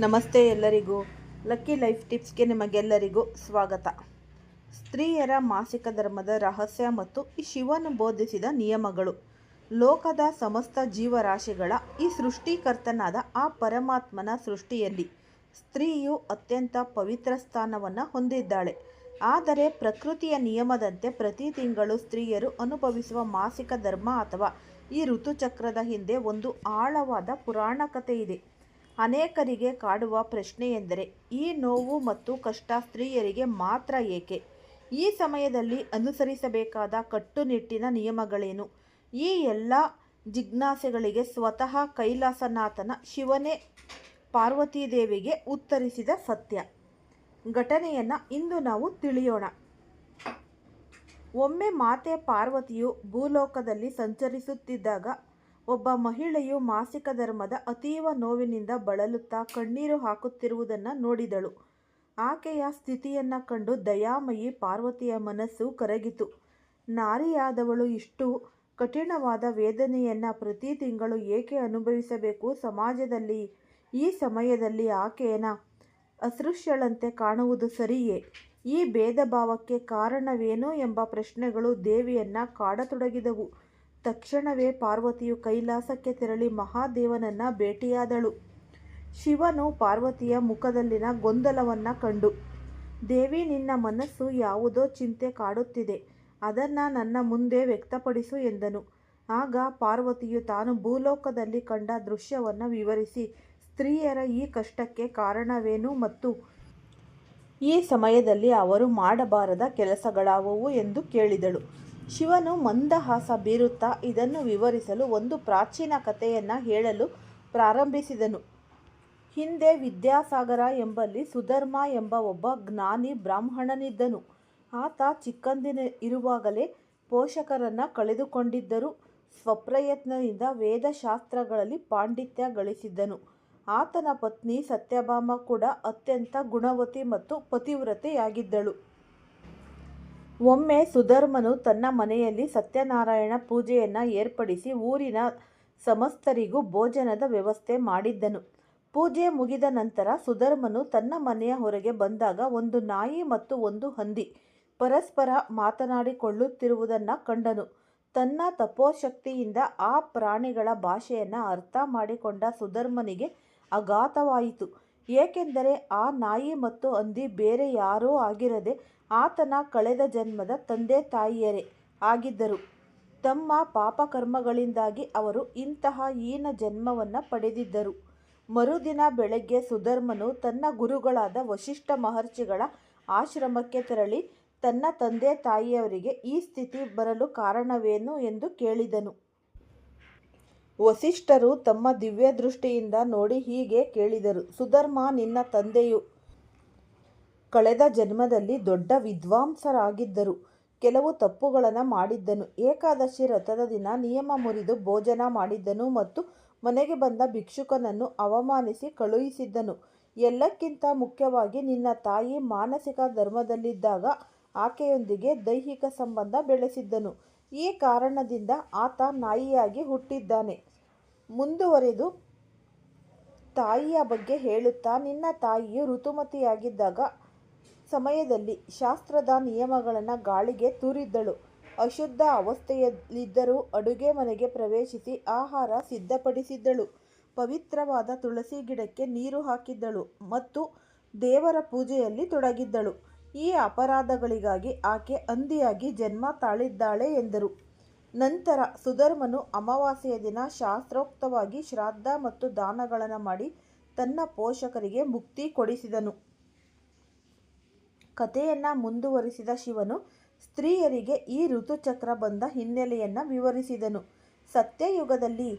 ನಮಸ್ತೆ ಎಲ್ಲರಿಗೂ. Lucky life ಟಿಪ್ಸ್ಗೆ ನಿಮಗೆಲ್ಲರಿಗೂ ಸ್ವಾಗತ. ಸ್ತ್ರೀಯರ ಮಾಸಿಕ ಧರ್ಮದ ರಹಸ್ಯ ಮತ್ತು ಈ ಶಿವನು ಬೋಧಿಸಿದ ನಿಯಮಗಳು. ಲೋಕದ ಸಮಸ್ತ ಜೀವರಾಶಿಗಳ ಈ ಸೃಷ್ಟಿಕರ್ತನಾದ ಆ ಪರಮಾತ್ಮನ ಸೃಷ್ಟಿಯಲ್ಲಿ ಸ್ತ್ರೀಯು ಅತ್ಯಂತ ಪವಿತ್ರ ಸ್ಥಾನವನ್ನು ಹೊಂದಿದ್ದಾಳೆ. ಆದರೆ ಪ್ರಕೃತಿಯ ನಿಯಮದಂತೆ ಪ್ರತಿ ತಿಂಗಳು ಸ್ತ್ರೀಯರು ಅನುಭವಿಸುವ ಮಾಸಿಕ ಧರ್ಮ ಅಥವಾ ಈ ಋತುಚಕ್ರದ ಹಿಂದೆ ಒಂದು ಆಳವಾದ ಪುರಾಣ ಕಥೆ ಇದೆ. ಅನೇಕರಿಗೆ ಕಾಡುವ ಪ್ರಶ್ನೆಯೆಂದರೆ, ಈ ನೋವು ಮತ್ತು ಕಷ್ಟ ಸ್ತ್ರೀಯರಿಗೆ ಮಾತ್ರ ಏಕೆ? ಈ ಸಮಯದಲ್ಲಿ ಅನುಸರಿಸಬೇಕಾದ ಕಟ್ಟುನಿಟ್ಟಿನ ನಿಯಮಗಳೇನು? ಈ ಎಲ್ಲ ಜಿಜ್ಞಾಸೆಗಳಿಗೆ ಸ್ವತಃ ಕೈಲಾಸನಾಥನ ಶಿವನೇ ಪಾರ್ವತೀದೇವಿಗೆ ಉತ್ತರಿಸಿದ ಸತ್ಯ ಘಟನೆಯನ್ನು ಇಂದು ನಾವು ತಿಳಿಯೋಣ. ಒಮ್ಮೆ ಮಾತೆ ಪಾರ್ವತಿಯು ಭೂಲೋಕದಲ್ಲಿ ಸಂಚರಿಸುತ್ತಿದ್ದಾಗ ಒಬ್ಬ ಮಹಿಳೆಯು ಮಾಸಿಕ ಧರ್ಮದ ಅತೀವ ನೋವಿನಿಂದ ಬಳಲುತ್ತಾ ಕಣ್ಣೀರು ಹಾಕುತ್ತಿರುವುದನ್ನು ನೋಡಿದಳು. ಆಕೆಯ ಸ್ಥಿತಿಯನ್ನು ಕಂಡು ದಯಾಮಯಿ ಪಾರ್ವತಿಯ ಮನಸ್ಸು ಕರಗಿತು. ನಾರಿಯಾದವಳು ಇಷ್ಟು ಕಠಿಣವಾದ ವೇದನೆಯನ್ನು ಪ್ರತಿ ತಿಂಗಳು ಏಕೆ ಅನುಭವಿಸಬೇಕು? ಸಮಾಜದಲ್ಲಿ ಈ ಸಮಯದಲ್ಲಿ ಆಕೆಯನ್ನು ಅಸ್ಪೃಶ್ಯಳಂತೆ ಕಾಣುವುದು ಸರಿಯೇ? ಈ ಭೇದ ಭಾವಕ್ಕೆ ಕಾರಣವೇನು ಎಂಬ ಪ್ರಶ್ನೆಗಳು ದೇವಿಯನ್ನು ಕಾಡತೊಡಗಿದವು. ತಕ್ಷಣವೇ ಪಾರ್ವತಿಯು ಕೈಲಾಸಕ್ಕೆ ತೆರಳಿ ಮಹಾದೇವನನ್ನು ಭೇಟಿಯಾದಳು. ಶಿವನು ಪಾರ್ವತಿಯ ಮುಖದಲ್ಲಿನ ಗೊಂದಲವನ್ನು ಕಂಡು, ದೇವಿ, ನಿನ್ನ ಮನಸ್ಸು ಯಾವುದೋ ಚಿಂತೆ ಕಾಡುತ್ತಿದೆ, ಅದನ್ನು ನನ್ನ ಮುಂದೆ ವ್ಯಕ್ತಪಡಿಸು ಎಂದನು. ಆಗ ಪಾರ್ವತಿಯು ತಾನು ಭೂಲೋಕದಲ್ಲಿ ಕಂಡ ದೃಶ್ಯವನ್ನು ವಿವರಿಸಿ, ಸ್ತ್ರೀಯರ ಈ ಕಷ್ಟಕ್ಕೆ ಕಾರಣವೇನು ಮತ್ತು ಈ ಸಮಯದಲ್ಲಿ ಅವರು ಮಾಡಬಾರದ ಕೆಲಸಗಳಾವುವು ಎಂದು ಕೇಳಿದಳು. ಶಿವನು ಮಂದಹಾಸ ಬೀರುತ್ತಾ ಇದನ್ನು ವಿವರಿಸಲು ಒಂದು ಪ್ರಾಚೀನ ಕಥೆಯನ್ನು ಹೇಳಲು ಪ್ರಾರಂಭಿಸಿದನು. ಹಿಂದೆ ವಿದ್ಯಾಸಾಗರ ಎಂಬಲ್ಲಿ ಸುಧರ್ಮ ಎಂಬ ಒಬ್ಬ ಜ್ಞಾನಿ ಬ್ರಾಹ್ಮಣನಿದ್ದನು. ಆತ ಚಿಕ್ಕಂದಿರುವಾಗಲೇ ಪೋಷಕರನ್ನು ಕಳೆದುಕೊಂಡಿದ್ದರೂ ಸ್ವಪ್ರಯತ್ನದಿಂದ ವೇದಶಾಸ್ತ್ರಗಳಲ್ಲಿ ಪಾಂಡಿತ್ಯ ಗಳಿಸಿದ್ದನು. ಆತನ ಪತ್ನಿ ಸತ್ಯಭಾಮ ಕೂಡ ಅತ್ಯಂತ ಗುಣವತಿ ಮತ್ತು ಪತಿವ್ರತೆಯಾಗಿದ್ದಳು. ಒಮ್ಮೆ ಸುಧರ್ಮನು ತನ್ನ ಮನೆಯಲ್ಲಿ ಸತ್ಯನಾರಾಯಣ ಪೂಜೆಯನ್ನು ಏರ್ಪಡಿಸಿ ಊರಿನ ಸಮಸ್ತರಿಗೂ ಭೋಜನದ ವ್ಯವಸ್ಥೆ ಮಾಡಿದ್ದನು. ಪೂಜೆ ಮುಗಿದ ನಂತರ ಸುಧರ್ಮನು ತನ್ನ ಮನೆಯ ಹೊರಗೆ ಬಂದಾಗ ಒಂದು ನಾಯಿ ಮತ್ತು ಒಂದು ಹಂದಿ ಪರಸ್ಪರ ಮಾತನಾಡಿಕೊಳ್ಳುತ್ತಿರುವುದನ್ನು ಕಂಡನು. ತನ್ನ ತಪೋಶಕ್ತಿಯಿಂದ ಆ ಪ್ರಾಣಿಗಳ ಭಾಷೆಯನ್ನು ಅರ್ಥ ಮಾಡಿಕೊಂಡ ಸುಧರ್ಮನಿಗೆ ಆಘಾತವಾಯಿತು. ಏಕೆಂದರೆ ಆ ನಾಯಿ ಮತ್ತು ಹಂದಿ ಬೇರೆ ಯಾರೋ ಆಗಿರದೆ ಆತನ ಕಳೆದ ಜನ್ಮದ ತಂದೆ ತಾಯಿಯರೇ ಆಗಿದ್ದರು. ತಮ್ಮ ಪಾಪಕರ್ಮಗಳಿಂದಾಗಿ ಅವರು ಇಂತಹ ಹೀನ ಜನ್ಮವನ್ನು ಪಡೆದಿದ್ದರು. ಮರುದಿನ ಬೆಳಗ್ಗೆ ಸುಧರ್ಮನು ತನ್ನ ಗುರುಗಳಾದ ವಸಿಷ್ಠ ಮಹರ್ಷಿಗಳ ಆಶ್ರಮಕ್ಕೆ ತೆರಳಿ ತನ್ನ ತಂದೆ ತಾಯಿಯವರಿಗೆ ಈ ಸ್ಥಿತಿ ಬರಲು ಕಾರಣವೇನು ಎಂದು ಕೇಳಿದನು. ವಸಿಷ್ಠರು ತಮ್ಮ ದಿವ್ಯ ದೃಷ್ಟಿಯಿಂದ ನೋಡಿ ಹೀಗೆ ಕೇಳಿದರು: ಸುಧರ್ಮ, ನಿನ್ನ ತಂದೆಯು ಕಳೆದ ಜನ್ಮದಲ್ಲಿ ದೊಡ್ಡ ವಿದ್ವಾಂಸರಾಗಿದ್ದರು. ಕೆಲವು ತಪ್ಪುಗಳನ್ನು ಮಾಡಿದ್ದನು. ಏಕಾದಶಿ ವ್ರತದ ದಿನ ನಿಯಮ ಮುರಿದು ಭೋಜನ ಮಾಡಿದ್ದನು ಮತ್ತು ಮನೆಗೆ ಬಂದ ಭಿಕ್ಷುಕನನ್ನು ಅವಮಾನಿಸಿ ಕಳುಹಿಸಿದ್ದನು. ಎಲ್ಲಕ್ಕಿಂತ ಮುಖ್ಯವಾಗಿ ನಿನ್ನ ತಾಯಿ ಮಾನಸಿಕ ಧರ್ಮದಲ್ಲಿದ್ದಾಗ ಆಕೆಯೊಂದಿಗೆ ದೈಹಿಕ ಸಂಬಂಧ ಬೆಳೆಸಿದ್ದನು. ಈ ಕಾರಣದಿಂದ ಆತ ನಾಯಿಯಾಗಿ ಹುಟ್ಟಿದ್ದಾನೆ. ಮುಂದುವರೆದು ತಾಯಿಯ ಬಗ್ಗೆ ಹೇಳುತ್ತಾ, ನಿನ್ನ ತಾಯಿಯು ಋತುಮತಿಯಾಗಿದ್ದಾಗ ಸಮಯದಲ್ಲಿ ಶಾಸ್ತ್ರದ ನಿಯಮಗಳನ್ನು ಗಾಳಿಗೆ ತೂರಿದ್ದಳು. ಅಶುದ್ಧ ಅವಸ್ಥೆಯಲ್ಲಿದ್ದರೂ ಅಡುಗೆ ಮನೆಗೆ ಪ್ರವೇಶಿಸಿ ಆಹಾರ ಸಿದ್ಧಪಡಿಸಿದ್ದಳು. ಪವಿತ್ರವಾದ ತುಳಸಿ ಗಿಡಕ್ಕೆ ನೀರು ಹಾಕಿದ್ದಳು ಮತ್ತು ದೇವರ ಪೂಜೆಯಲ್ಲಿ ತೊಡಗಿದ್ದಳು. ಈ ಅಪರಾಧಗಳಿಗಾಗಿ ಆಕೆ ಹಂದಿಯಾಗಿ ಜನ್ಮ ತಾಳಿದ್ದಾಳೆ ಎಂದರು. ನಂತರ ಸುಧರ್ಮನು ಅಮಾವಾಸ್ಯೆಯ ದಿನ ಶಾಸ್ತ್ರೋಕ್ತವಾಗಿ ಶ್ರಾದ್ದ ಮತ್ತು ದಾನಗಳನ್ನು ಮಾಡಿ ತನ್ನ ಪೋಷಕರಿಗೆ ಮುಕ್ತಿ ಕೊಡಿಸಿದನು. ಕಥೆಯನ್ನು ಮುಂದುವರಿಸಿದ ಶಿವನು ಸ್ತ್ರೀಯರಿಗೆ ಈ ಋತುಚಕ್ರ ಬಂದ ಹಿನ್ನೆಲೆಯನ್ನು ವಿವರಿಸಿದನು. ಸತ್ಯಯುಗದಲ್ಲಿ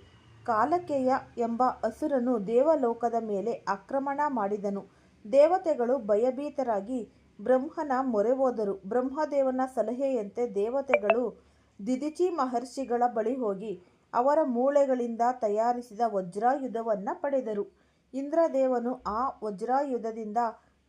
ಕಾಲಕೇಯ ಎಂಬ ಅಸುರನು ದೇವಲೋಕದ ಮೇಲೆ ಆಕ್ರಮಣ ಮಾಡಿದನು. ದೇವತೆಗಳು ಭಯಭೀತರಾಗಿ ಬ್ರಹ್ಮನ ಮೊರೆ ಹೋದರು. ಬ್ರಹ್ಮದೇವನ ಸಲಹೆಯಂತೆ ದೇವತೆಗಳು ದಿದಿಚಿ ಮಹರ್ಷಿಗಳ ಬಳಿ ಹೋಗಿ ಅವರ ಮೂಳೆಗಳಿಂದ ತಯಾರಿಸಿದ ವಜ್ರಾಯುಧವನ್ನು ಪಡೆದರು. ಇಂದ್ರದೇವನು ಆ ವಜ್ರಾಯುಧದಿಂದ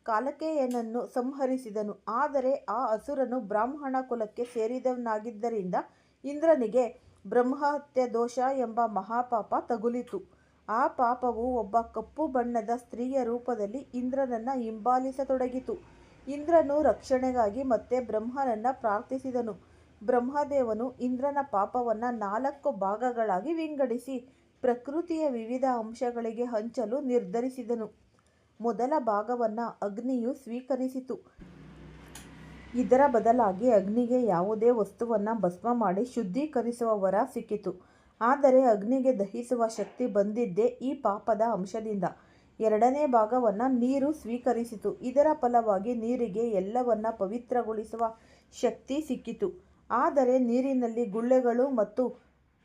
ಕಾಲಕೇಯನನ್ನು ಸಂಹರಿಸಿದನು. ಆದರೆ ಆ ಅಸುರನು ಬ್ರಾಹ್ಮಣ ಕುಲಕ್ಕೆ ಸೇರಿದವನಾಗಿದ್ದರಿಂದ ಇಂದ್ರನಿಗೆ ಬ್ರಹ್ಮಹತ್ಯೆ ದೋಷ ಎಂಬ ಮಹಾಪಾಪ ತಗುಲಿತು. ಆ ಪಾಪವು ಒಬ್ಬ ಕಪ್ಪು ಬಣ್ಣದ ಸ್ತ್ರೀಯ ರೂಪದಲ್ಲಿ ಇಂದ್ರನನ್ನು ಹಿಂಬಾಲಿಸತೊಡಗಿತು. ಇಂದ್ರನು ರಕ್ಷಣೆಗಾಗಿ ಮತ್ತೆ ಬ್ರಹ್ಮನನ್ನು ಪ್ರಾರ್ಥಿಸಿದನು. ಬ್ರಹ್ಮದೇವನು ಇಂದ್ರನ ಪಾಪವನ್ನು 4 ಭಾಗಗಳಾಗಿ ವಿಂಗಡಿಸಿ ಪ್ರಕೃತಿಯ ವಿವಿಧ ಅಂಶಗಳಿಗೆ ಹಂಚಲು ನಿರ್ಧರಿಸಿದನು. ಮೊದಲ ಭಾಗವನ್ನು ಅಗ್ನಿಯು ಸ್ವೀಕರಿಸಿತು. ಇದರ ಬದಲಾಗಿ ಅಗ್ನಿಗೆ ಯಾವುದೇ ವಸ್ತುವನ್ನು ಭಸ್ಮ ಮಾಡಿ ಶುದ್ಧೀಕರಿಸುವ ವರ ಸಿಕ್ಕಿತು. ಆದರೆ ಅಗ್ನಿಗೆ ದಹಿಸುವ ಶಕ್ತಿ ಬಂದಿದ್ದೇ ಈ ಪಾಪದ ಅಂಶದಿಂದ. ಎರಡನೇ ಭಾಗವನ್ನು ನೀರು ಸ್ವೀಕರಿಸಿತು. ಇದರ ಫಲವಾಗಿ ನೀರಿಗೆ ಎಲ್ಲವನ್ನ ಪವಿತ್ರಗೊಳಿಸುವ ಶಕ್ತಿ ಸಿಕ್ಕಿತು. ಆದರೆ ನೀರಿನಲ್ಲಿ ಗುಳ್ಳೆಗಳು ಮತ್ತು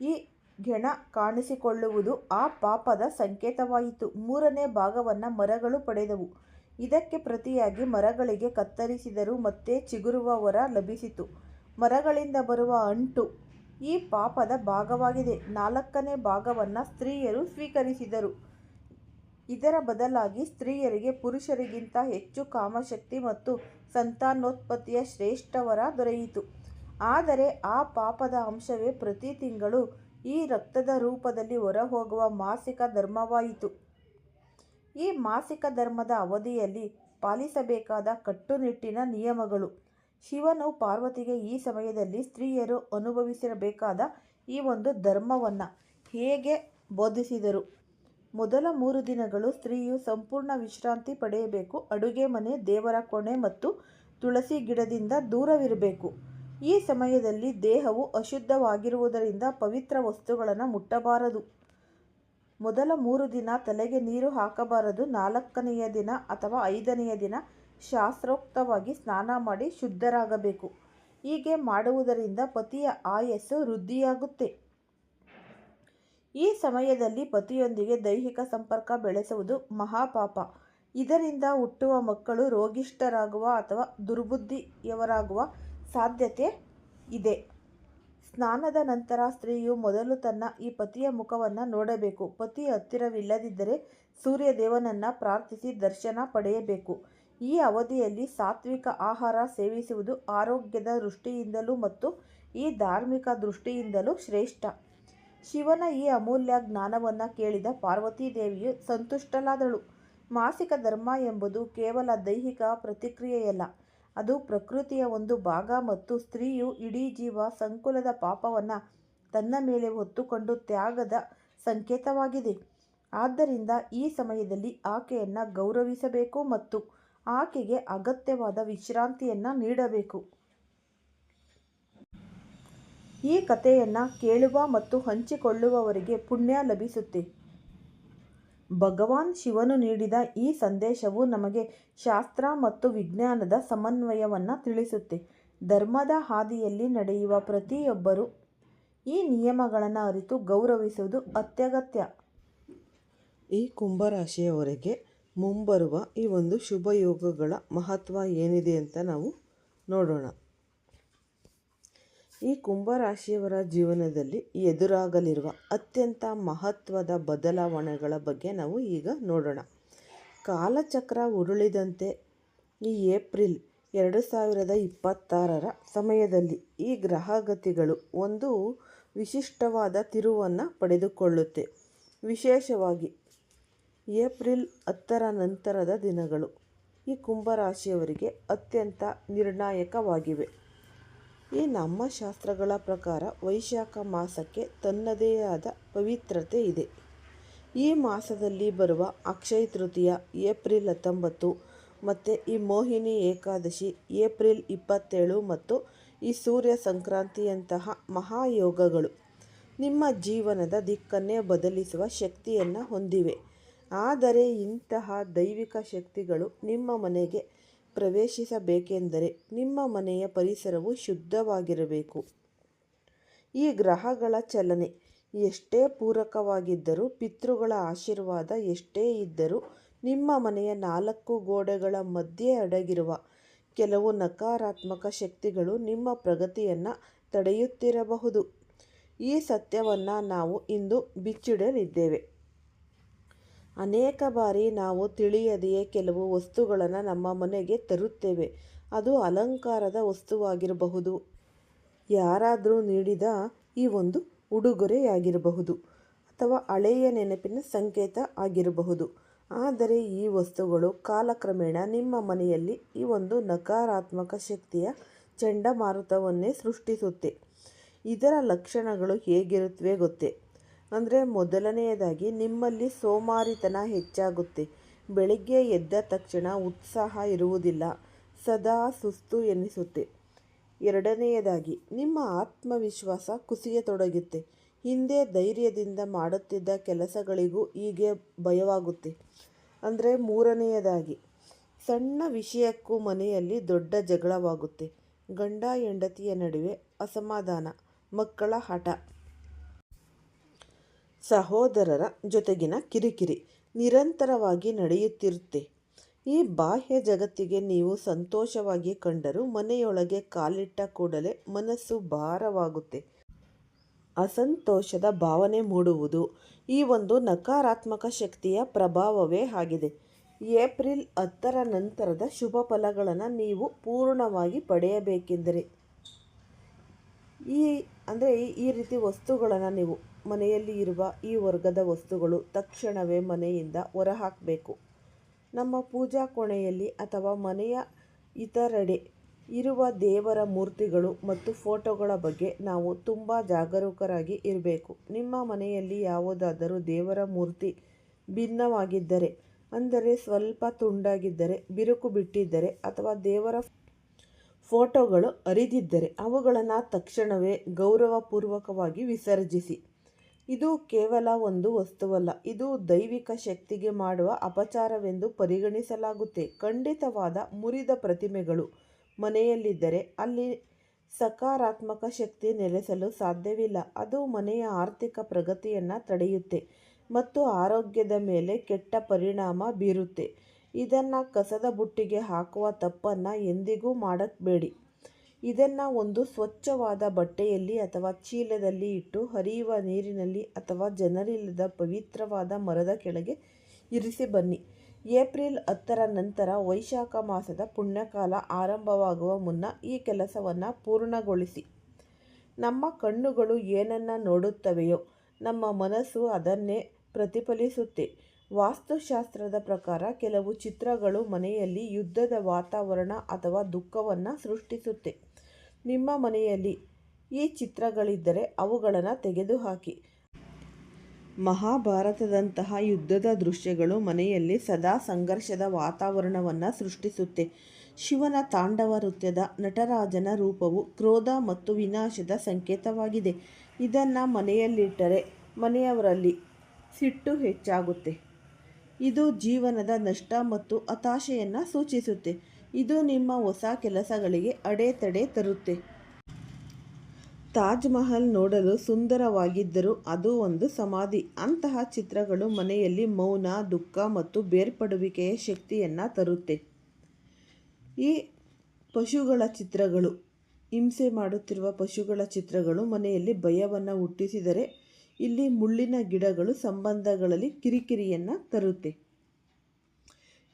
ಈ ಗೆಣ ಕಾಣಿಸಿಕೊಳ್ಳುವುದು ಆ ಪಾಪದ ಸಂಕೇತವಾಯಿತು. ಮೂರನೇ ಭಾಗವನ್ನು ಮರಗಳು ಪಡೆದವು. ಇದಕ್ಕೆ ಪ್ರತಿಯಾಗಿ ಮರಗಳಿಗೆ ಕತ್ತರಿಸಿದರೂ ಮತ್ತೆ ಚಿಗುರುವ ವರ ಲಭಿಸಿತು. ಮರಗಳಿಂದ ಬರುವ ಅಂಟು ಈ ಪಾಪದ ಭಾಗವಾಗಿದೆ. 4ನೇ ಭಾಗವನ್ನು ಸ್ತ್ರೀಯರು ಸ್ವೀಕರಿಸಿದರು. ಇದರ ಬದಲಾಗಿ ಸ್ತ್ರೀಯರಿಗೆ ಪುರುಷರಿಗಿಂತ ಹೆಚ್ಚು ಕಾಮಶಕ್ತಿ ಮತ್ತು ಸಂತಾನೋತ್ಪತ್ತಿಯ ಶ್ರೇಷ್ಠ ವರ ದೊರೆಯಿತು. ಆದರೆ ಆ ಪಾಪದ ಅಂಶವೇ ಪ್ರತಿ ತಿಂಗಳು ಈ ರಕ್ತದ ರೂಪದಲ್ಲಿ ಹೊರಹೋಗುವ ಮಾಸಿಕ ಧರ್ಮವಾಯಿತು. ಈ ಮಾಸಿಕ ಧರ್ಮದ ಅವಧಿಯಲ್ಲಿ ಪಾಲಿಸಬೇಕಾದ ಕಟ್ಟುನಿಟ್ಟಿನ ನಿಯಮಗಳು. ಶಿವನು ಪಾರ್ವತಿಗೆ ಈ ಸಮಯದಲ್ಲಿ ಸ್ತ್ರೀಯರು ಅನುಭವಿಸಬೇಕಾದ ಈ ಒಂದು ಧರ್ಮವನ್ನು ಹೇಗೆ ಬೋಧಿಸಿದರು. ಮೊದಲ 3 ದಿನಗಳು ಸ್ತ್ರೀಯು ಸಂಪೂರ್ಣ ವಿಶ್ರಾಂತಿ ಪಡೆಯಬೇಕು. ಅಡುಗೆ ಮನೆ, ದೇವರ ಕೋಣೆ ಮತ್ತು ತುಳಸಿ ಗಿಡದಿಂದ ದೂರವಿರಬೇಕು. ಈ ಸಮಯದಲ್ಲಿ ದೇಹವು ಅಶುದ್ಧವಾಗಿರುವುದರಿಂದ ಪವಿತ್ರ ವಸ್ತುಗಳನ್ನು ಮುಟ್ಟಬಾರದು. ಮೊದಲ 3 ದಿನ ತಲೆಗೆ ನೀರು ಹಾಕಬಾರದು. 4ನೆಯ ದಿನ ಅಥವಾ 5ನೆಯ ದಿನ ಶಾಸ್ತ್ರೋಕ್ತವಾಗಿ ಸ್ನಾನ ಮಾಡಿ ಶುದ್ಧರಾಗಬೇಕು. ಹೀಗೆ ಮಾಡುವುದರಿಂದ ಪತಿಯ ಆಯಸ್ಸು ವೃದ್ಧಿಯಾಗುತ್ತೆ. ಈ ಸಮಯದಲ್ಲಿ ಪತಿಯೊಂದಿಗೆ ದೈಹಿಕ ಸಂಪರ್ಕ ಬೆಳೆಸುವುದು ಮಹಾಪಾಪ. ಇದರಿಂದ ಹುಟ್ಟುವ ಮಕ್ಕಳು ರೋಗಿಷ್ಠರಾಗುವ ಅಥವಾ ದುರ್ಬುದ್ಧಿಯವರಾಗುವ ಸಾಧ್ಯತೆ ಇದೆ. ಸ್ನಾನದ ನಂತರ ಸ್ತ್ರೀಯು ಮೊದಲು ತನ್ನ ಈ ಪತಿಯ ಮುಖವನ್ನು ನೋಡಬೇಕು. ಪತಿ ಹತ್ತಿರವಿಲ್ಲದಿದ್ದರೆ ಸೂರ್ಯದೇವನನ್ನು ಪ್ರಾರ್ಥಿಸಿ ದರ್ಶನ ಪಡೆಯಬೇಕು. ಈ ಅವಧಿಯಲ್ಲಿ ಸಾತ್ವಿಕ ಆಹಾರ ಸೇವಿಸುವುದು ಆರೋಗ್ಯದ ದೃಷ್ಟಿಯಿಂದಲೂ ಮತ್ತು ಈ ಧಾರ್ಮಿಕ ದೃಷ್ಟಿಯಿಂದಲೂ ಶ್ರೇಷ್ಠ. ಶಿವನ ಈ ಅಮೂಲ್ಯ ಜ್ಞಾನವನ್ನು ಕೇಳಿದ ಪಾರ್ವತೀದೇವಿಯು ಸಂತುಷ್ಟಳಾದಳು. ಮಾಸಿಕ ಧರ್ಮ ಎಂಬುದು ಕೇವಲ ದೈಹಿಕ ಪ್ರತಿಕ್ರಿಯೆಯಲ್ಲ, ಅದು ಪ್ರಕೃತಿಯ ಒಂದು ಭಾಗ ಮತ್ತು ಸ್ತ್ರೀಯು ಇಡೀ ಜೀವ ಸಂಕುಲದ ಪಾಪವನ್ನು ತನ್ನ ಮೇಲೆ ಹೊತ್ತುಕೊಂಡು ತ್ಯಾಗದ ಸಂಕೇತವಾಗಿದೆ. ಆದ್ದರಿಂದ ಈ ಸಮಯದಲ್ಲಿ ಆಕೆಯನ್ನು ಗೌರವಿಸಬೇಕು ಮತ್ತು ಆಕೆಗೆ ಅಗತ್ಯವಾದ ವಿಶ್ರಾಂತಿಯನ್ನು ನೀಡಬೇಕು. ಈ ಕಥೆಯನ್ನು ಕೇಳುವ ಮತ್ತು ಹಂಚಿಕೊಳ್ಳುವವರಿಗೆ ಪುಣ್ಯ ಲಭಿಸುತ್ತೆ. ಭಗವಾನ್ ಶಿವನು ನೀಡಿದ ಈ ಸಂದೇಶವು ನಮಗೆ ಶಾಸ್ತ್ರ ಮತ್ತು ವಿಜ್ಞಾನದ ಸಮನ್ವಯವನ್ನು ತಿಳಿಸುತ್ತೆ. ಧರ್ಮದ ಹಾದಿಯಲ್ಲಿ ನಡೆಯುವ ಪ್ರತಿಯೊಬ್ಬರೂ ಈ ನಿಯಮಗಳನ್ನು ಅರಿತು ಗೌರವಿಸುವುದು ಅತ್ಯಗತ್ಯ. ಈ ಕುಂಭರಾಶಿಯವರಿಗೆ ಮುಂಬರುವ ಈ ಒಂದು ಶುಭಯೋಗಗಳ ಮಹತ್ವ ಏನಿದೆ ಅಂತ ನಾವು ನೋಡೋಣ. ಈ ಕುಂಭರಾಶಿಯವರ ಜೀವನದಲ್ಲಿ ಎದುರಾಗಲಿರುವ ಅತ್ಯಂತ ಮಹತ್ವದ ಬದಲಾವಣೆಗಳ ಬಗ್ಗೆ ನಾವು ಈಗ ನೋಡೋಣ. ಕಾಲಚಕ್ರ ಉರುಳಿದಂತೆ ಈ ಏಪ್ರಿಲ್ 2026ರ ಸಮಯದಲ್ಲಿ ಈ ಗ್ರಹಗತಿಗಳು ಒಂದು ವಿಶಿಷ್ಟವಾದ ತಿರುವನ್ನು ಪಡೆದುಕೊಳ್ಳುತ್ತೆ. ವಿಶೇಷವಾಗಿ ಏಪ್ರಿಲ್ 10ರ ನಂತರದ ದಿನಗಳು ಈ ಕುಂಭರಾಶಿಯವರಿಗೆ ಅತ್ಯಂತ ನಿರ್ಣಾಯಕವಾಗಿವೆ. ಈ ನಮ್ಮ ಶಾಸ್ತ್ರಗಳ ಪ್ರಕಾರ ವೈಶಾಖ ಮಾಸಕ್ಕೆ ತನ್ನದೇ ಆದ ಪವಿತ್ರತೆ ಇದೆ. ಈ ಮಾಸದಲ್ಲಿ ಬರುವ ಅಕ್ಷಯ ತೃತೀಯ ಏಪ್ರಿಲ್ 19 ಮತ್ತು ಈ ಮೋಹಿನಿ ಏಕಾದಶಿ ಏಪ್ರಿಲ್ 27 ಮತ್ತು ಈ ಸೂರ್ಯ ಸಂಕ್ರಾಂತಿಯಂತಹ ಮಹಾಯೋಗಗಳು ನಿಮ್ಮ ಜೀವನದ ದಿಕ್ಕನ್ನೇ ಬದಲಿಸುವ ಶಕ್ತಿಯನ್ನು ಹೊಂದಿವೆ. ಆದರೆ ಇಂತಹ ದೈವಿಕ ಶಕ್ತಿಗಳು ನಿಮ್ಮ ಮನೆಗೆ ಪ್ರವೇಶಿಸಬೇಕೆಂದರೆ ನಿಮ್ಮ ಮನೆಯ ಪರಿಸರವು ಶುದ್ಧವಾಗಿರಬೇಕು. ಈ ಗ್ರಹಗಳ ಚಲನೆ ಎಷ್ಟೇ ಪೂರಕವಾಗಿದ್ದರೂ, ಪಿತೃಗಳ ಆಶೀರ್ವಾದ ಎಷ್ಟೇ ಇದ್ದರೂ, ನಿಮ್ಮ ಮನೆಯ 4 ಗೋಡೆಗಳ ಮಧ್ಯೆ ಅಡಗಿರುವ ಕೆಲವು ನಕಾರಾತ್ಮಕ ಶಕ್ತಿಗಳು ನಿಮ್ಮ ಪ್ರಗತಿಯನ್ನು ತಡೆಯುತ್ತಿರಬಹುದು. ಈ ಸತ್ಯವನ್ನು ನಾವು ಇಂದು ಬಿಚ್ಚಿಡಲಿದ್ದೇವೆ. ಅನೇಕ ಬಾರಿ ನಾವು ತಿಳಿಯದೆಯೇ ಕೆಲವು ವಸ್ತುಗಳನ್ನು ನಮ್ಮ ಮನೆಗೆ ತರುತ್ತೇವೆ. ಅದು ಅಲಂಕಾರದ ವಸ್ತುವಾಗಿರಬಹುದು, ಯಾರಾದರೂ ನೀಡಿದ ಈ ಒಂದು ಉಡುಗೊರೆಯಾಗಿರಬಹುದು, ಅಥವಾ ಹಳೆಯ ನೆನಪಿನ ಸಂಕೇತ ಆಗಿರಬಹುದು. ಆದರೆ ಈ ವಸ್ತುಗಳು ಕಾಲಕ್ರಮೇಣ ನಿಮ್ಮ ಮನೆಯಲ್ಲಿ ಈ ಒಂದು ನಕಾರಾತ್ಮಕ ಶಕ್ತಿಯ ಚಂಡಮಾರುತವನ್ನೇ ಸೃಷ್ಟಿಸುತ್ತೆ. ಇದರ ಲಕ್ಷಣಗಳು ಹೇಗಿರುತ್ತವೆ ಗೊತ್ತೇ? ಅಂದರೆ ಮೊದಲನೆಯದಾಗಿ ನಿಮ್ಮಲ್ಲಿ ಸೋಮಾರಿತನ ಹೆಚ್ಚಾಗುತ್ತೆ. ಬೆಳಿಗ್ಗೆ ಎದ್ದ ತಕ್ಷಣ ಉತ್ಸಾಹ ಇರುವುದಿಲ್ಲ, ಸದಾ ಸುಸ್ತು ಎನಿಸುತ್ತೆ. ಎರಡನೆಯದಾಗಿ ನಿಮ್ಮ ಆತ್ಮವಿಶ್ವಾಸ ಕುಸಿಯತೊಡಗುತ್ತೆ. ಹಿಂದೆ ಧೈರ್ಯದಿಂದ ಮಾಡುತ್ತಿದ್ದ ಕೆಲಸಗಳಿಗೂ ಹೀಗೆ ಭಯವಾಗುತ್ತೆ. ಅಂದರೆ ಮೂರನೆಯದಾಗಿ ಸಣ್ಣ ವಿಷಯಕ್ಕೂ ಮನೆಯಲ್ಲಿ ದೊಡ್ಡ ಜಗಳವಾಗುತ್ತೆ. ಗಂಡ ಹೆಂಡತಿಯ ನಡುವೆ ಅಸಮಾಧಾನ, ಮಕ್ಕಳ ಹಠ, ಸಹೋದರರ ಜೊತೆಗಿನ ಕಿರಿಕಿರಿ ನಿರಂತರವಾಗಿ ನಡೆಯುತ್ತಿರುತ್ತೆ. ಈ ಬಾಹ್ಯ ಜಗತ್ತಿಗೆ ನೀವು ಸಂತೋಷವಾಗಿ ಕಂಡರೂ ಮನೆಯೊಳಗೆ ಕಾಲಿಟ್ಟ ಕೂಡಲೇ ಮನಸ್ಸು ಭಾರವಾಗುತ್ತೆ. ಅಸಂತೋಷದ ಭಾವನೆ ಮೂಡುವುದು ಈ ಒಂದು ನಕಾರಾತ್ಮಕ ಶಕ್ತಿಯ ಪ್ರಭಾವವೇ ಆಗಿದೆ. ಏಪ್ರಿಲ್ 10ರ ನಂತರದ ಶುಭ ಫಲಗಳನ್ನು ನೀವು ಪೂರ್ಣವಾಗಿ ಪಡೆಯಬೇಕೆಂದರೆ ಈ ರೀತಿ ವಸ್ತುಗಳನ್ನು ನೀವು ಮನೆಯಲ್ಲಿ ಇರುವ ಈ ವರ್ಗದ ವಸ್ತುಗಳು ತಕ್ಷಣವೇ ಮನೆಯಿಂದ ಹೊರಹಾಕಬೇಕು. ನಮ್ಮ ಪೂಜಾ ಕೋಣೆಯಲ್ಲಿ ಅಥವಾ ಮನೆಯ ಇತರೆಡೆ ಇರುವ ದೇವರ ಮೂರ್ತಿಗಳು ಮತ್ತು ಫೋಟೋಗಳ ಬಗ್ಗೆ ನಾವು ತುಂಬ ಜಾಗರೂಕರಾಗಿ ಇರಬೇಕು. ನಿಮ್ಮ ಮನೆಯಲ್ಲಿ ಯಾವುದಾದರೂ ದೇವರ ಮೂರ್ತಿ ಭಿನ್ನವಾಗಿದ್ದರೆ, ಅಂದರೆ ಸ್ವಲ್ಪ ತುಂಡಾಗಿದ್ದರೆ, ಬಿರುಕು ಬಿಟ್ಟಿದ್ದರೆ ಅಥವಾ ದೇವರ ಫೋಟೋಗಳು ಹರಿದಿದ್ದರೆ ಅವುಗಳನ್ನು ತಕ್ಷಣವೇ ಗೌರವಪೂರ್ವಕವಾಗಿ ವಿಸರ್ಜಿಸಿ. ಇದು ಕೇವಲ ಒಂದು ವಸ್ತುವಲ್ಲ, ಇದು ದೈವಿಕ ಶಕ್ತಿಗೆ ಮಾಡುವ ಅಪಚಾರವೆಂದು ಪರಿಗಣಿಸಲಾಗುತ್ತೆ. ಖಂಡಿತವಾದ ಮುರಿದ ಪ್ರತಿಮೆಗಳು ಮನೆಯಲ್ಲಿದ್ದರೆ ಅಲ್ಲಿ ಸಕಾರಾತ್ಮಕ ಶಕ್ತಿ ನೆಲೆಸಲು ಸಾಧ್ಯವಿಲ್ಲ. ಅದು ಮನೆಯ ಆರ್ಥಿಕ ಪ್ರಗತಿಯನ್ನು ತಡೆಯುತ್ತೆ ಮತ್ತು ಆರೋಗ್ಯದ ಮೇಲೆ ಕೆಟ್ಟ ಪರಿಣಾಮ ಬೀರುತ್ತೆ. ಇದನ್ನು ಕಸದ ಬುಟ್ಟಿಗೆ ಹಾಕುವ ತಪ್ಪನ್ನು ಎಂದಿಗೂ ಮಾಡಬೇಡಿ. ಇದನ್ನು ಒಂದು ಸ್ವಚ್ಛವಾದ ಬಟ್ಟೆಯಲ್ಲಿ ಅಥವಾ ಚೀಲದಲ್ಲಿ ಇಟ್ಟು ಹರಿಯುವ ನೀರಿನಲ್ಲಿ ಅಥವಾ ಜನರಿಲ್ಲದ ಪವಿತ್ರವಾದ ಮರದ ಕೆಳಗೆ ಇರಿಸಿ ಬನ್ನಿ. ಏಪ್ರಿಲ್ 10ರ ನಂತರ ವೈಶಾಖ ಮಾಸದ ಪುಣ್ಯಕಾಲ ಆರಂಭವಾಗುವ ಮುನ್ನ ಈ ಕೆಲಸವನ್ನು ಪೂರ್ಣಗೊಳಿಸಿ. ನಮ್ಮ ಕಣ್ಣುಗಳು ಏನನ್ನು ನೋಡುತ್ತವೆಯೋ ನಮ್ಮ ಮನಸ್ಸು ಅದನ್ನೇ ಪ್ರತಿಫಲಿಸುತ್ತೆ. ವಾಸ್ತುಶಾಸ್ತ್ರದ ಪ್ರಕಾರ ಕೆಲವು ಚಿತ್ರಗಳು ಮನೆಯಲ್ಲಿ ಯುದ್ಧದ ವಾತಾವರಣ ಅಥವಾ ದುಃಖವನ್ನು ಸೃಷ್ಟಿಸುತ್ತೆ. ನಿಮ್ಮ ಮನೆಯಲ್ಲಿ ಈ ಚಿತ್ರಗಳಿದ್ದರೆ ಅವುಗಳನ್ನು ತೆಗೆದುಹಾಕಿ. ಮಹಾಭಾರತದಂತಹ ಯುದ್ಧದ ದೃಶ್ಯಗಳು ಮನೆಯಲ್ಲಿ ಸದಾ ಸಂಘರ್ಷದ ವಾತಾವರಣವನ್ನು ಸೃಷ್ಟಿಸುತ್ತೆ. ಶಿವನ ತಾಂಡವ ನೃತ್ಯದ ನಟರಾಜನ ರೂಪವು ಕ್ರೋಧ ಮತ್ತು ವಿನಾಶದ ಸಂಕೇತವಾಗಿದೆ. ಇದನ್ನು ಮನೆಯಲ್ಲಿಟ್ಟರೆ ಮನೆಯವರಲ್ಲಿ ಸಿಟ್ಟು ಹೆಚ್ಚಾಗುತ್ತೆ. ಇದು ಜೀವನದ ನಷ್ಟ ಮತ್ತು ಹತಾಶೆಯನ್ನು ಸೂಚಿಸುತ್ತೆ. ಇದು ನಿಮ್ಮ ಹೊಸ ಕೆಲಸಗಳಿಗೆ ಅಡೆತಡೆ ತರುತ್ತೆ. ತಾಜ್ ಮಹಲ್ ನೋಡಲು ಸುಂದರವಾಗಿದ್ದರೂ ಅದು ಒಂದು ಸಮಾಧಿ. ಅಂತಹ ಚಿತ್ರಗಳು ಮನೆಯಲ್ಲಿ ಮೌನ, ದುಃಖ ಮತ್ತು ಬೇರ್ಪಡುವಿಕೆಯ ಶಕ್ತಿಯನ್ನು ತರುತ್ತೆ. ಈ ಪಶುಗಳ ಚಿತ್ರಗಳು, ಹಿಂಸೆ ಮಾಡುತ್ತಿರುವ ಪಶುಗಳ ಚಿತ್ರಗಳು ಮನೆಯಲ್ಲಿ ಭಯವನ್ನು ಹುಟ್ಟಿಸಿದರೆ ಇಲ್ಲಿ ಮುಳ್ಳಿನ ಗಿಡಗಳು ಸಂಬಂಧಗಳಲ್ಲಿ ಕಿರಿಕಿರಿಯನ್ನು ತರುತ್ತೆ.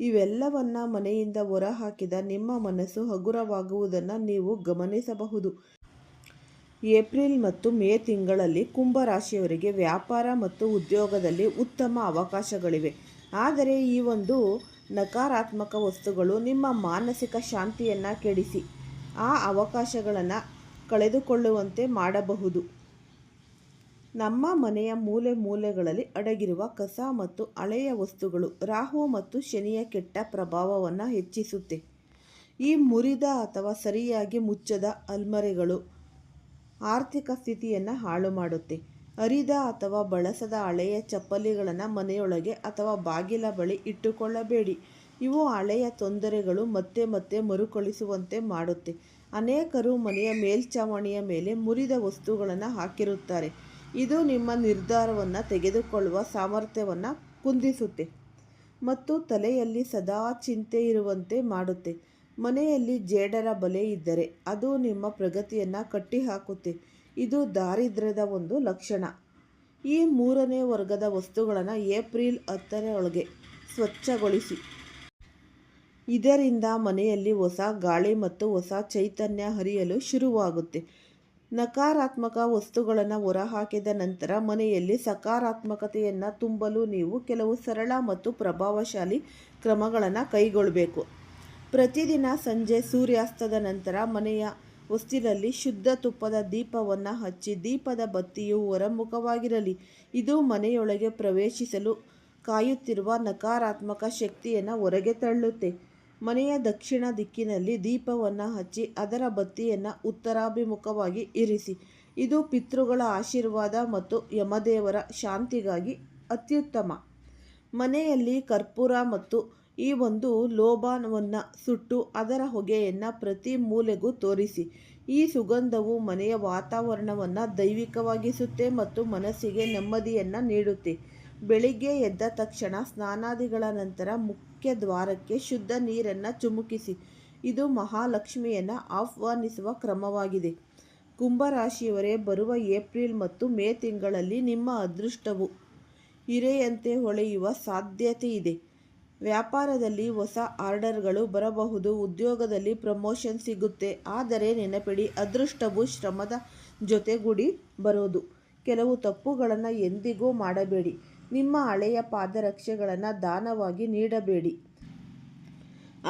ಇವೆಲ್ಲವನ್ನ ಮನೆಯಿಂದ ಹೊರಹಾಕಿದ ನಿಮ್ಮ ಮನಸ್ಸು ಹಗುರವಾಗುವುದನ್ನು ನೀವು ಗಮನಿಸಬಹುದು. ಏಪ್ರಿಲ್ ಮತ್ತು ಮೇ ತಿಂಗಳಲ್ಲಿ ಕುಂಭ ರಾಶಿಯವರಿಗೆ ವ್ಯಾಪಾರ ಮತ್ತು ಉದ್ಯೋಗದಲ್ಲಿ ಉತ್ತಮ ಅವಕಾಶಗಳಿವೆ. ಆದರೆ ಈ ಒಂದು ನಕಾರಾತ್ಮಕ ವಸ್ತುಗಳು ನಿಮ್ಮ ಮಾನಸಿಕ ಶಾಂತಿಯನ್ನು ಕೆಡಿಸಿ ಆ ಅವಕಾಶಗಳನ್ನು ಕಳೆದುಕೊಳ್ಳುವಂತೆ ಮಾಡಬಹುದು. ನಮ್ಮ ಮನೆಯ ಮೂಲೆ ಮೂಲೆಗಳಲ್ಲಿ ಅಡಗಿರುವ ಕಸ ಮತ್ತು ಹಳೆಯ ವಸ್ತುಗಳು ರಾಹು ಮತ್ತು ಶನಿಯ ಕೆಟ್ಟ ಪ್ರಭಾವವನ್ನು ಹೆಚ್ಚಿಸುತ್ತೆ. ಈ ಮುರಿದ ಅಥವಾ ಸರಿಯಾಗಿ ಮುಚ್ಚದ ಅಲ್ಮರೆಗಳು ಆರ್ಥಿಕ ಸ್ಥಿತಿಯನ್ನು ಹಾಳು ಮಾಡುತ್ತೆ. ಹರಿದ ಅಥವಾ ಬಳಸದ ಹಳೆಯ ಚಪ್ಪಲಿಗಳನ್ನು ಮನೆಯೊಳಗೆ ಅಥವಾ ಬಾಗಿಲ ಬಳಿ ಇಟ್ಟುಕೊಳ್ಳಬೇಡಿ. ಇವು ಹಳೆಯ ತೊಂದರೆಗಳು ಮತ್ತೆ ಮತ್ತೆ ಮರುಕಳಿಸುವಂತೆ ಮಾಡುತ್ತೆ. ಅನೇಕರು ಮನೆಯ ಮೇಲ್ಛಾವಣಿಯ ಮೇಲೆ ಮುರಿದ ವಸ್ತುಗಳನ್ನು ಹಾಕಿರುತ್ತಾರೆ. ಇದು ನಿಮ್ಮ ನಿರ್ಧಾರವನ್ನು ತೆಗೆದುಕೊಳ್ಳುವ ಸಾಮರ್ಥ್ಯವನ್ನು ಕುಂದಿಸುತ್ತೆ ಮತ್ತು ತಲೆಯಲ್ಲಿ ಸದಾ ಚಿಂತೆ ಇರುವಂತೆ ಮಾಡುತ್ತೆ. ಮನೆಯಲ್ಲಿ ಜೇಡರ ಬಲೆ ಇದ್ದರೆ ಅದು ನಿಮ್ಮ ಪ್ರಗತಿಯನ್ನು ಕಟ್ಟಿಹಾಕುತ್ತೆ. ಇದು ದಾರಿದ್ರ್ಯದ ಒಂದು ಲಕ್ಷಣ. ಈ ಮೂರನೇ ವರ್ಗದ ವಸ್ತುಗಳನ್ನು ಏಪ್ರಿಲ್ 10ರೊಳಗೆ ಸ್ವಚ್ಛಗೊಳಿಸಿ. ಇದರಿಂದ ಮನೆಯಲ್ಲಿ ಹೊಸ ಗಾಳಿ ಮತ್ತು ಹೊಸ ಚೈತನ್ಯ ಹರಿಯಲು ಶುರುವಾಗುತ್ತೆ. ನಕಾರಾತ್ಮಕ ವಸ್ತುಗಳನ್ನು ಹೊರಹಾಕಿದ ನಂತರ ಮನೆಯಲ್ಲಿ ಸಕಾರಾತ್ಮಕತೆಯನ್ನು ತುಂಬಲು ನೀವು ಕೆಲವು ಸರಳ ಮತ್ತು ಪ್ರಭಾವಶಾಲಿ ಕ್ರಮಗಳನ್ನು ಕೈಗೊಳ್ಳಬೇಕು. ಪ್ರತಿದಿನ ಸಂಜೆ ಸೂರ್ಯಾಸ್ತದ ನಂತರ ಮನೆಯ ಹೊಸ್ತಿಲಲ್ಲಿ ಶುದ್ಧ ತುಪ್ಪದ ದೀಪವನ್ನು ಹಚ್ಚಿ ದೀಪದ ಬತ್ತಿಯು ಹೊರಮುಖವಾಗಿರಲಿ. ಇದು ಮನೆಯೊಳಗೆ ಪ್ರವೇಶಿಸಲು ಕಾಯುತ್ತಿರುವ ನಕಾರಾತ್ಮಕ ಶಕ್ತಿಯನ್ನು ಹೊರಗೆ ತಳ್ಳುತ್ತೆ. ಮನೆಯ ದಕ್ಷಿಣ ದಿಕ್ಕಿನಲ್ಲಿ ದೀಪವನ್ನು ಹಚ್ಚಿ ಅದರ ಬತ್ತಿಯನ್ನು ಉತ್ತರಾಭಿಮುಖವಾಗಿ ಇರಿಸಿ. ಇದು ಪಿತೃಗಳ ಆಶೀರ್ವಾದ ಮತ್ತು ಯಮದೇವರ ಶಾಂತಿಗಾಗಿ ಅತ್ಯುತ್ತಮ. ಮನೆಯಲ್ಲಿ ಕರ್ಪೂರ ಮತ್ತು ಈ ಒಂದು ಲೋಬಾನವನ್ನು ಸುಟ್ಟು ಅದರ ಹೊಗೆಯನ್ನು ಪ್ರತಿ ಮೂಲೆಗೂ ತೋರಿಸಿ. ಈ ಸುಗಂಧವು ಮನೆಯ ವಾತಾವರಣವನ್ನು ದೈವಿಕವಾಗಿಸುತ್ತೆ ಮತ್ತು ಮನಸ್ಸಿಗೆ ನೆಮ್ಮದಿಯನ್ನು ನೀಡುತ್ತೆ. ಬೆಳಿಗ್ಗೆ ಎದ್ದ ತಕ್ಷಣ ಸ್ನಾನಾದಿಗಳ ನಂತರ ಮುಖ್ಯ ದ್ವಾರಕ್ಕೆ ಶುದ್ಧ ನೀರನ್ನು ಚಿಮುಕಿಸಿ. ಇದು ಮಹಾಲಕ್ಷ್ಮಿಯನ್ನು ಆಹ್ವಾನಿಸುವ ಕ್ರಮವಾಗಿದೆ. ಕುಂಭರಾಶಿಯವರೇ, ಬರುವ ಏಪ್ರಿಲ್ ಮತ್ತು ಮೇ ತಿಂಗಳಲ್ಲಿ ನಿಮ್ಮ ಅದೃಷ್ಟವು ಹಿರೆಯಂತೆ ಹೊಳೆಯುವ ಸಾಧ್ಯತೆ ಇದೆ. ವ್ಯಾಪಾರದಲ್ಲಿ ಹೊಸ ಆರ್ಡರ್ಗಳು ಬರಬಹುದು. ಉದ್ಯೋಗದಲ್ಲಿ ಪ್ರಮೋಷನ್ ಸಿಗುತ್ತೆ. ಆದರೆ ನೆನಪಿಡಿ, ಅದೃಷ್ಟವು ಶ್ರಮದ ಜೊತೆಗೂಡಿ ಬರೋದು. ಕೆಲವು ತಪ್ಪುಗಳನ್ನು ಎಂದಿಗೂ ಮಾಡಬೇಡಿ. ನಿಮ್ಮ ಹಳೆಯ ಪಾದರಕ್ಷೆಗಳನ್ನು ದಾನವಾಗಿ ನೀಡಬೇಡಿ.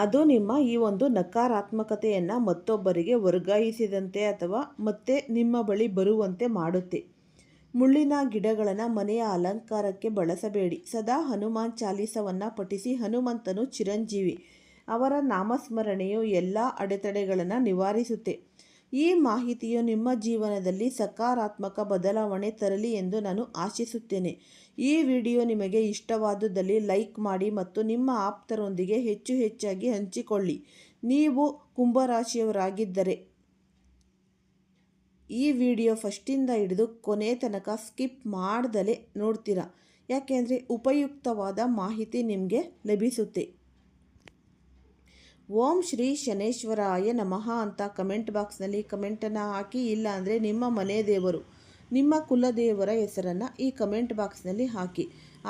ಅದು ನಿಮ್ಮ ಈ ಒಂದು ನಕಾರಾತ್ಮಕತೆಯನ್ನು ಮತ್ತೊಬ್ಬರಿಗೆ ವರ್ಗಾಯಿಸಿದಂತೆ ಅಥವಾ ಮತ್ತೆ ನಿಮ್ಮ ಬಳಿ ಬರುವಂತೆ ಮಾಡುತ್ತೆ. ಮುಳ್ಳಿನ ಗಿಡಗಳನ್ನು ಮನೆಯ ಅಲಂಕಾರಕ್ಕೆ ಬಳಸಬೇಡಿ. ಸದಾ ಹನುಮಾನ್ ಚಾಲೀಸವನ್ನು ಪಠಿಸಿ. ಹನುಮಂತನು ಚಿರಂಜೀವಿ. ಅವರ ನಾಮಸ್ಮರಣೆಯು ಎಲ್ಲ ಅಡೆತಡೆಗಳನ್ನು ನಿವಾರಿಸುತ್ತೆ. ಈ ಮಾಹಿತಿಯು ನಿಮ್ಮ ಜೀವನದಲ್ಲಿ ಸಕಾರಾತ್ಮಕ ಬದಲಾವಣೆ ತರಲಿ ಎಂದು ನಾನು ಆಶಿಸುತ್ತೇನೆ. ಈ ವಿಡಿಯೋ ನಿಮಗೆ ಇಷ್ಟವಾದುದಲ್ಲಿ ಲೈಕ್ ಮಾಡಿ ಮತ್ತು ನಿಮ್ಮ ಆಪ್ತರೊಂದಿಗೆ ಹೆಚ್ಚಾಗಿ ಹಂಚಿಕೊಳ್ಳಿ. ನೀವು ಕುಂಭರಾಶಿಯವರಾಗಿದ್ದರೆ ಈ ವಿಡಿಯೋ ಫಸ್ಟಿಂದ ಹಿಡಿದು ಕೊನೆ ತನಕ ಸ್ಕಿಪ್ ಮಾಡ್ದಲೇ ನೋಡ್ತೀರಾ. ಯಾಕೆಂದರೆ ಉಪಯುಕ್ತವಾದ ಮಾಹಿತಿ ನಿಮಗೆ ಲಭಿಸುತ್ತೆ. ಓಂ ಶ್ರೀ ಶನೇಶ್ವರಾಯ ನಮಃ ಅಂತ ಕಮೆಂಟ್ ಬಾಕ್ಸ್ನಲ್ಲಿ ಕಮೆಂಟನ್ನು ಹಾಕಿ. ಇಲ್ಲಾಂದರೆ ನಿಮ್ಮ ಮನೆ ದೇವರು, ನಿಮ್ಮ ಕುಲದೇವರ ಹೆಸರನ್ನು ಈ ಕಮೆಂಟ್ ಬಾಕ್ಸ್ನಲ್ಲಿ ಹಾಕಿ.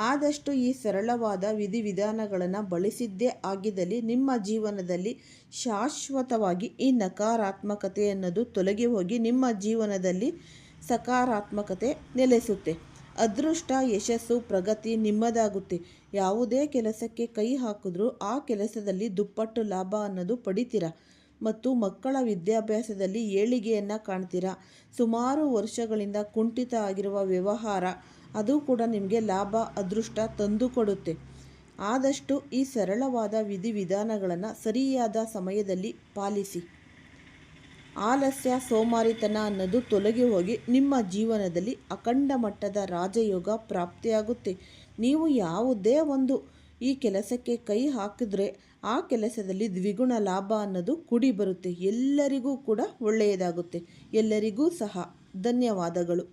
ಆದಷ್ಟು ಈ ಸರಳವಾದ ವಿಧಿವಿಧಾನಗಳನ್ನು ಬಳಸಿದ್ದೇ ಆಗಿದ್ದಲ್ಲಿ ನಿಮ್ಮ ಜೀವನದಲ್ಲಿ ಶಾಶ್ವತವಾಗಿ ಈ ನಕಾರಾತ್ಮಕತೆ ಅನ್ನೋದು ತೊಲಗಿ ಹೋಗಿ ನಿಮ್ಮ ಜೀವನದಲ್ಲಿ ಸಕಾರಾತ್ಮಕತೆ ನೆಲೆಸುತ್ತೆ. ಅದೃಷ್ಟ, ಯಶಸ್ಸು, ಪ್ರಗತಿ ನಿಮ್ಮದಾಗುತ್ತೆ. ಯಾವುದೇ ಕೆಲಸಕ್ಕೆ ಕೈ ಹಾಕಿದ್ರೂ ಆ ಕೆಲಸದಲ್ಲಿ ದುಪ್ಪಟ್ಟು ಲಾಭ ಅನ್ನೋದು ಪಡಿತೀರ ಮತ್ತು ಮಕ್ಕಳ ವಿದ್ಯಾಭ್ಯಾಸದಲ್ಲಿ ಏಳಿಗೆಯನ್ನು ಕಾಣ್ತೀರಾ. ಸುಮಾರು ವರ್ಷಗಳಿಂದ ಕುಂಠಿತ ಆಗಿರುವ ವ್ಯವಹಾರ ಅದು ಕೂಡ ನಿಮಗೆ ಲಾಭ, ಅದೃಷ್ಟ ತಂದುಕೊಡುತ್ತೆ. ಆದಷ್ಟು ಈ ಸರಳವಾದ ವಿಧಿವಿಧಾನಗಳನ್ನು ಸರಿಯಾದ ಸಮಯದಲ್ಲಿ ಪಾಲಿಸಿ. ಆಲಸ್ಯ, ಸೋಮಾರಿತನ ಅನ್ನೋದು ತೊಲಗಿ ಹೋಗಿ ನಿಮ್ಮ ಜೀವನದಲ್ಲಿ ಅಖಂಡ ಮಟ್ಟದ ರಾಜಯೋಗ ಪ್ರಾಪ್ತಿಯಾಗುತ್ತೆ. ನೀವು ಯಾವುದೇ ಒಂದು ಈ ಕೆಲಸಕ್ಕೆ ಕೈ ಹಾಕಿದ್ರೆ ಆ ಕೆಲಸದಲ್ಲಿ ದ್ವಿಗುಣ ಲಾಭ ಅನ್ನೋದು ಕೂಡಿ ಬರುತ್ತೆ. ಎಲ್ಲರಿಗೂ ಕೂಡ ಒಳ್ಳೆಯದಾಗುತ್ತೆ. ಎಲ್ಲರಿಗೂ ಸಹ ಧನ್ಯವಾದಗಳು.